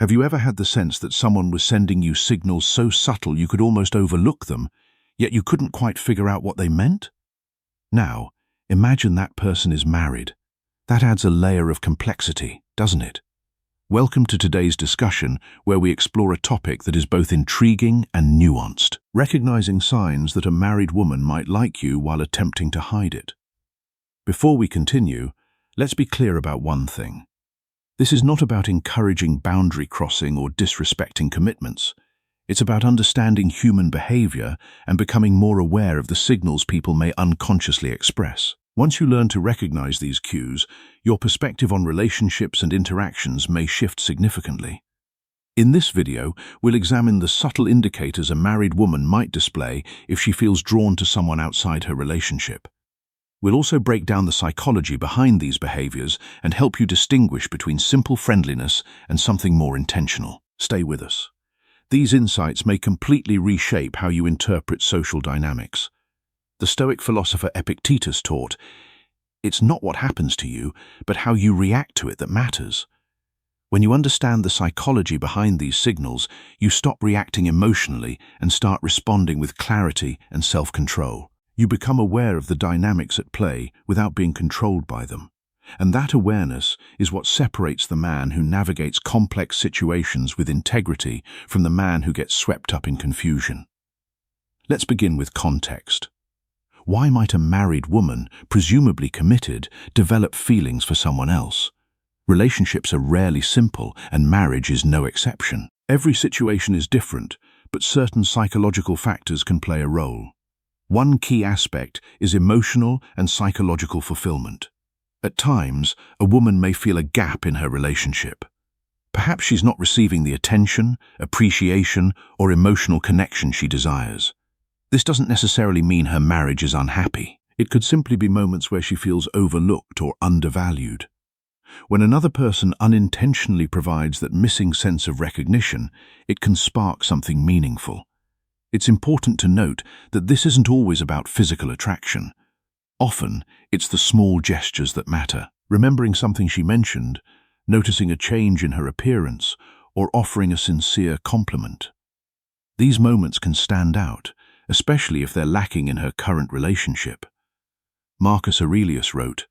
Have you ever had the sense that someone was sending you signals so subtle you could almost overlook them, yet you couldn't quite figure out what they meant? Now, imagine that person is married. That adds a layer of complexity, doesn't it? Welcome to today's discussion, where we explore a topic that is both intriguing and nuanced, recognizing signs that a married woman might like you while attempting to hide it. Before we continue, let's be clear about one thing. This is not about encouraging boundary crossing or disrespecting commitments. It's about understanding human behavior and becoming more aware of the signals people may unconsciously express. Once you learn to recognize these cues, your perspective on relationships and interactions may shift significantly. In this video, we'll examine the subtle indicators a married woman might display if she feels drawn to someone outside her relationship. We'll also break down the psychology behind these behaviors and help you distinguish between simple friendliness and something more intentional. Stay with us. These insights may completely reshape how you interpret social dynamics. The Stoic philosopher Epictetus taught, "It's not what happens to you, but how you react to it that matters." When you understand the psychology behind these signals, you stop reacting emotionally and start responding with clarity and self-control. You become aware of the dynamics at play without being controlled by them. And that awareness is what separates the man who navigates complex situations with integrity from the man who gets swept up in confusion. Let's begin with context. Why might a married woman, presumably committed, develop feelings for someone else? Relationships are rarely simple, and marriage is no exception. Every situation is different, but certain psychological factors can play a role. One key aspect is emotional and psychological fulfillment. At times, a woman may feel a gap in her relationship. Perhaps she's not receiving the attention, appreciation, or emotional connection she desires. This doesn't necessarily mean her marriage is unhappy. It could simply be moments where she feels overlooked or undervalued. When another person unintentionally provides that missing sense of recognition, it can spark something meaningful. It's important to note that this isn't always about physical attraction. Often, it's the small gestures that matter. Remembering something she mentioned, noticing a change in her appearance, or offering a sincere compliment. These moments can stand out, especially if they're lacking in her current relationship. Marcus Aurelius wrote,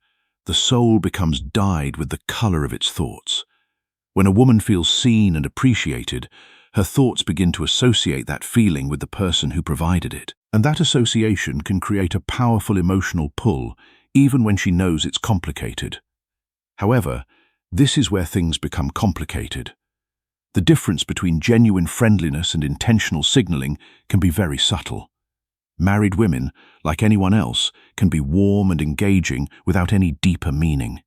"The soul becomes dyed with the color of its thoughts." When a woman feels seen and appreciated, her thoughts begin to associate that feeling with the person who provided it. And that association can create a powerful emotional pull, even when she knows it's complicated. However, this is where things become complicated. The difference between genuine friendliness and intentional signaling can be very subtle. Married women, like anyone else, can be warm and engaging without any deeper meaning.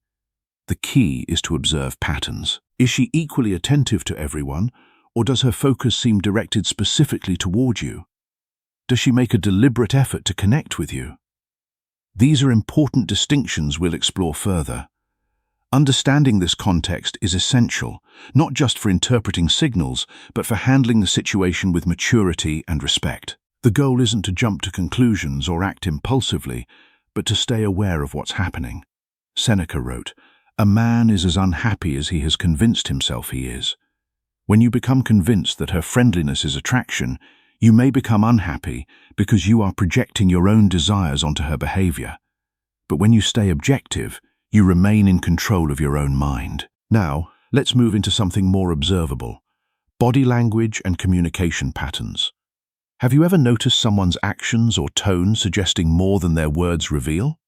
The key is to observe patterns. Is she equally attentive to everyone, or does her focus seem directed specifically toward you? Does she make a deliberate effort to connect with you? These are important distinctions we'll explore further. Understanding this context is essential, not just for interpreting signals, but for handling the situation with maturity and respect. The goal isn't to jump to conclusions or act impulsively, but to stay aware of what's happening. Seneca wrote, "A man is as unhappy as he has convinced himself he is." When you become convinced that her friendliness is attraction, you may become unhappy because you are projecting your own desires onto her behavior. But when you stay objective, you remain in control of your own mind. Now, let's move into something more observable: body language and communication patterns. Have you ever noticed someone's actions or tone suggesting more than their words reveal?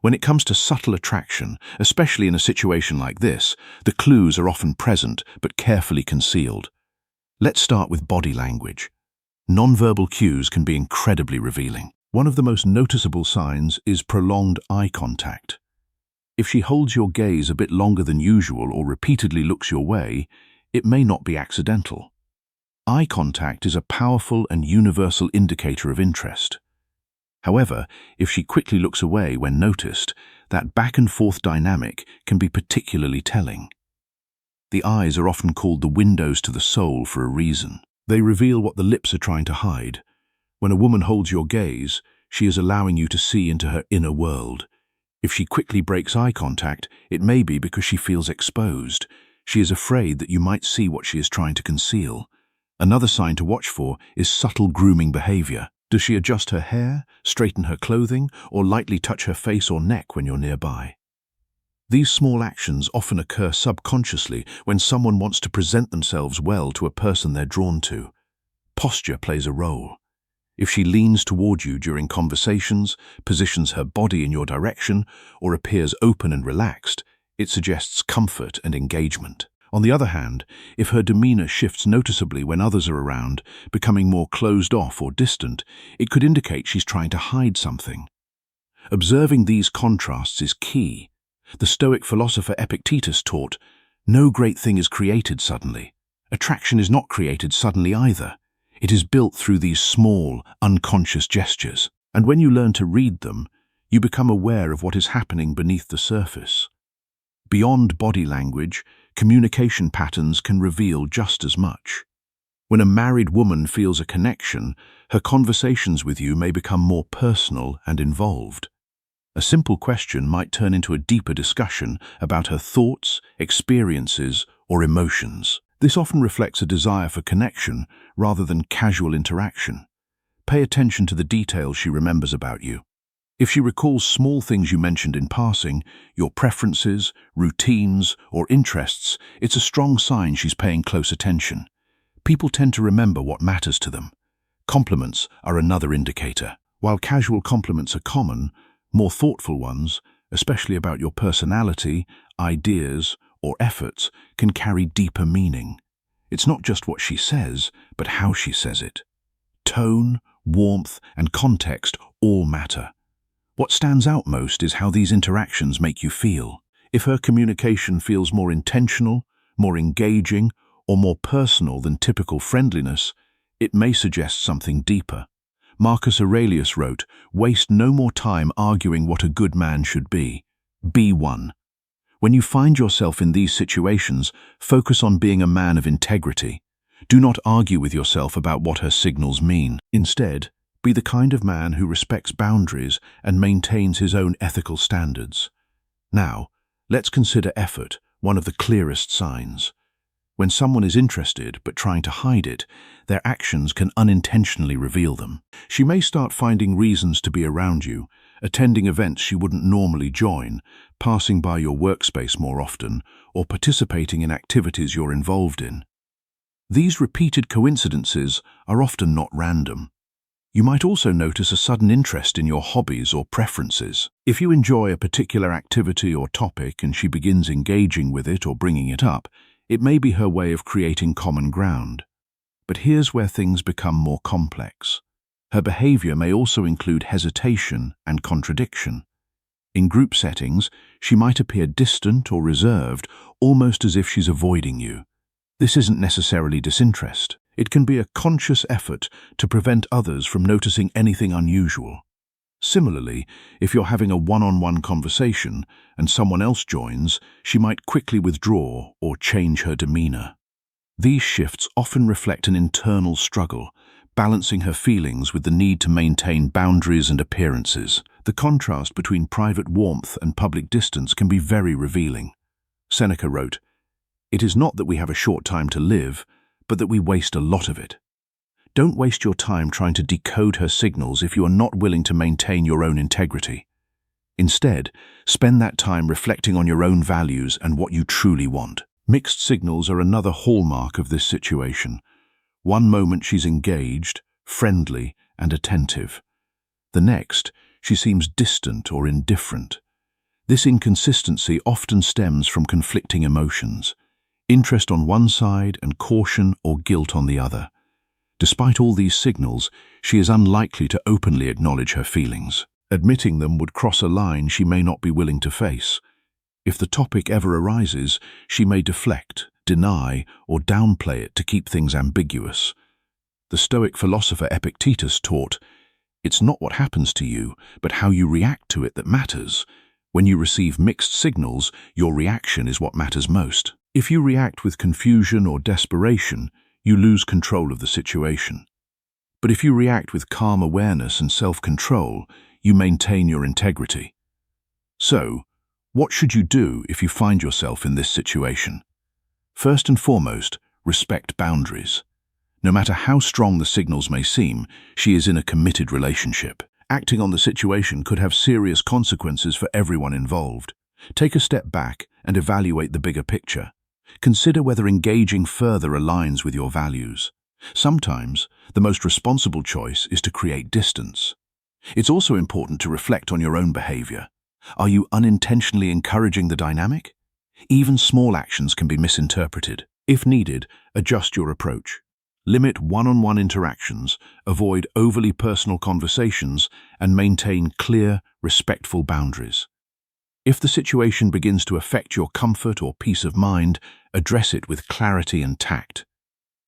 When it comes to subtle attraction, especially in a situation like this, the clues are often present but carefully concealed. Let's start with body language. Nonverbal cues can be incredibly revealing. One of the most noticeable signs is prolonged eye contact. If she holds your gaze a bit longer than usual or repeatedly looks your way, it may not be accidental. Eye contact is a powerful and universal indicator of interest. However, if she quickly looks away when noticed, that back-and-forth dynamic can be particularly telling. The eyes are often called the windows to the soul for a reason. They reveal what the lips are trying to hide. When a woman holds your gaze, she is allowing you to see into her inner world. If she quickly breaks eye contact, it may be because she feels exposed. She is afraid that you might see what she is trying to conceal. Another sign to watch for is subtle grooming behavior. Does she adjust her hair, straighten her clothing, or lightly touch her face or neck when you're nearby? These small actions often occur subconsciously when someone wants to present themselves well to a person they're drawn to. Posture plays a role. If she leans toward you during conversations, positions her body in your direction, or appears open and relaxed, it suggests comfort and engagement. On the other hand, if her demeanor shifts noticeably when others are around, becoming more closed off or distant, it could indicate she's trying to hide something. Observing these contrasts is key. The Stoic philosopher Epictetus taught, "No great thing is created suddenly. Attraction is not created suddenly either. It is built through these small, unconscious gestures. And when you learn to read them, you become aware of what is happening beneath the surface." Beyond body language, communication patterns can reveal just as much. When a married woman feels a connection, her conversations with you may become more personal and involved. A simple question might turn into a deeper discussion about her thoughts, experiences, or emotions. This often reflects a desire for connection rather than casual interaction. Pay attention to the details she remembers about you. If she recalls small things you mentioned in passing, your preferences, routines, or interests, it's a strong sign she's paying close attention. People tend to remember what matters to them. Compliments are another indicator. While casual compliments are common, more thoughtful ones, especially about your personality, ideas, or efforts, can carry deeper meaning. It's not just what she says, but how she says it. Tone, warmth, and context all matter. What stands out most is how these interactions make you feel. If her communication feels more intentional, more engaging, or more personal than typical friendliness, it may suggest something deeper. Marcus Aurelius wrote, "Waste no more time arguing what a good man should be. Be one." When you find yourself in these situations, focus on being a man of integrity. Do not argue with yourself about what her signals mean. Instead, be the kind of man who respects boundaries and maintains his own ethical standards. Now, let's consider effort, one of the clearest signs. When someone is interested but trying to hide it, their actions can unintentionally reveal them. She may start finding reasons to be around you, attending events she wouldn't normally join, passing by your workspace more often, or participating in activities you're involved in. These repeated coincidences are often not random. You might also notice a sudden interest in your hobbies or preferences. If you enjoy a particular activity or topic and she begins engaging with it or bringing it up, it may be her way of creating common ground. But here's where things become more complex. Her behavior may also include hesitation and contradiction. In group settings, she might appear distant or reserved, almost as if she's avoiding you. This isn't necessarily disinterest. It can be a conscious effort to prevent others from noticing anything unusual. Similarly, if you're having a one-on-one conversation and someone else joins, she might quickly withdraw or change her demeanor. These shifts often reflect an internal struggle, balancing her feelings with the need to maintain boundaries and appearances. The contrast between private warmth and public distance can be very revealing. Seneca wrote, "It is not that we have a short time to live, but that we waste a lot of it." Don't waste your time trying to decode her signals if you are not willing to maintain your own integrity. Instead, spend that time reflecting on your own values and what you truly want. Mixed signals are another hallmark of this situation. One moment she's engaged, friendly, and attentive. The next, she seems distant or indifferent. This inconsistency often stems from conflicting emotions. Interest on one side and caution or guilt on the other. Despite all these signals, she is unlikely to openly acknowledge her feelings. Admitting them would cross a line she may not be willing to face. If the topic ever arises, she may deflect, deny, or downplay it to keep things ambiguous. The Stoic philosopher Epictetus taught, "It's not what happens to you, but how you react to it that matters. When you receive mixed signals, your reaction is what matters most." If you react with confusion or desperation, you lose control of the situation. But if you react with calm awareness and self-control, you maintain your integrity. So, what should you do if you find yourself in this situation? First and foremost, respect boundaries. No matter how strong the signals may seem, she is in a committed relationship. Acting on the situation could have serious consequences for everyone involved. Take a step back and evaluate the bigger picture. Consider whether engaging further aligns with your values. Sometimes, the most responsible choice is to create distance. It's also important to reflect on your own behavior. Are you unintentionally encouraging the dynamic? Even small actions can be misinterpreted. If needed, adjust your approach. Limit one-on-one interactions, avoid overly personal conversations, and maintain clear, respectful boundaries. If the situation begins to affect your comfort or peace of mind, address it with clarity and tact.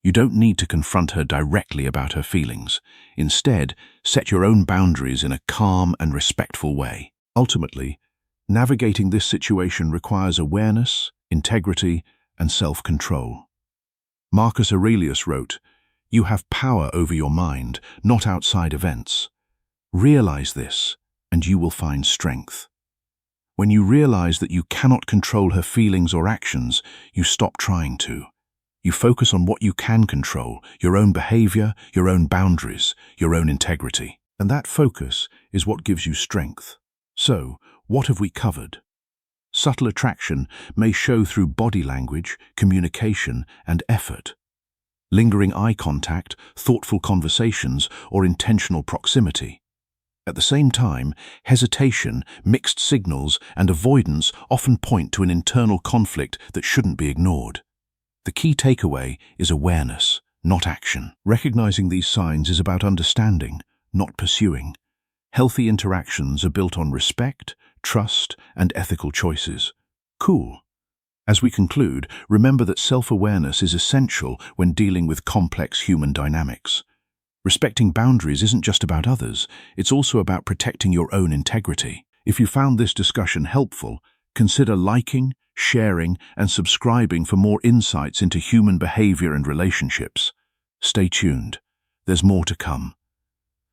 You don't need to confront her directly about her feelings. Instead, set your own boundaries in a calm and respectful way. Ultimately, navigating this situation requires awareness, integrity, and self-control. Marcus Aurelius wrote, "You have power over your mind, not outside events. Realize this, and you will find strength." When you realize that you cannot control her feelings or actions, you stop trying to. You focus on what you can control, your own behavior, your own boundaries, your own integrity. And that focus is what gives you strength. So, what have we covered? Subtle attraction may show through body language, communication, and effort. Lingering eye contact, thoughtful conversations, or intentional proximity. At the same time, hesitation, mixed signals, and avoidance often point to an internal conflict that shouldn't be ignored. The key takeaway is awareness, not action. Recognizing these signs is about understanding, not pursuing. Healthy interactions are built on respect, trust, and ethical choices. Cool. As we conclude, remember that self-awareness is essential when dealing with complex human dynamics. Respecting boundaries isn't just about others, it's also about protecting your own integrity. If you found this discussion helpful, consider liking, sharing, and subscribing for more insights into human behavior and relationships. Stay tuned. There's more to come.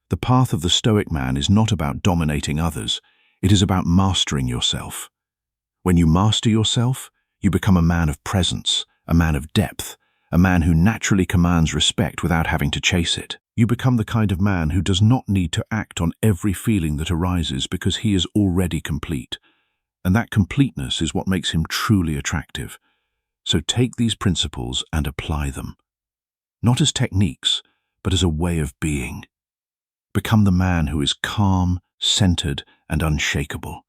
The path of the Stoic man is not about dominating others. It is about mastering yourself. When you master yourself, you become a man of presence, a man of depth, a man who naturally commands respect without having to chase it. You become the kind of man who does not need to act on every feeling that arises because he is already complete. And that completeness is what makes him truly attractive. So take these principles and apply them. Not as techniques, but as a way of being. Become the man who is calm, centered, and unshakable.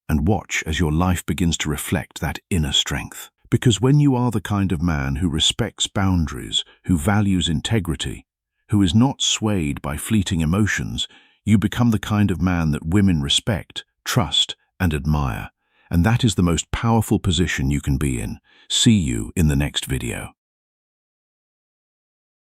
And watch as your life begins to reflect that inner strength. Because when you are the kind of man who respects boundaries, who values integrity, who is not swayed by fleeting emotions, you become the kind of man that women respect, trust, and admire. And that is the most powerful position you can be in. See you in the next video.